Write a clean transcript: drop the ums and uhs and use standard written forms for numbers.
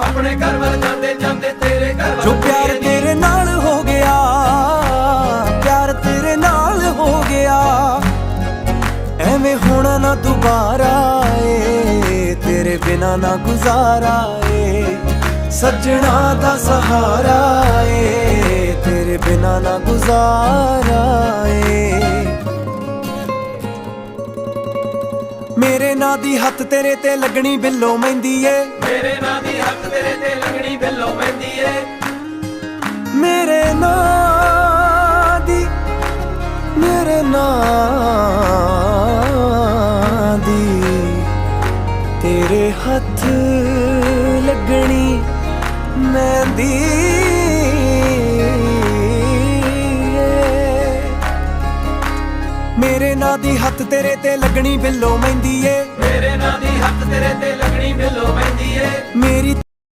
अपने घर वाल जाते जाते तेरे घर जो प्यार तेरे नाल हो गया, प्यार तेरे नाल हो गया, एवें होना ना दोबारा ए, तेरे बिना ना गुजारा ए, सजना दा सहारा ए, तेरे बिना ना गुजारा ए। मेरे नां दी हत्थ तेरे ते लगनी बिल्लो मेहंदी ए, मेरे नां दी हत्थ तेरे ते लगनी बिल्लो मेहंदी ए, मेरे नां दी, मेरे नां दी तेरे हत्थ लगनी मेहंदी मेरे नां दी हत्थ तेरे ते लगनी बिल्लो मेहंदी ए, मेरे नां दी हत्थ तेरे ते लगनी बिल्लो मेहंदी ए, मेरी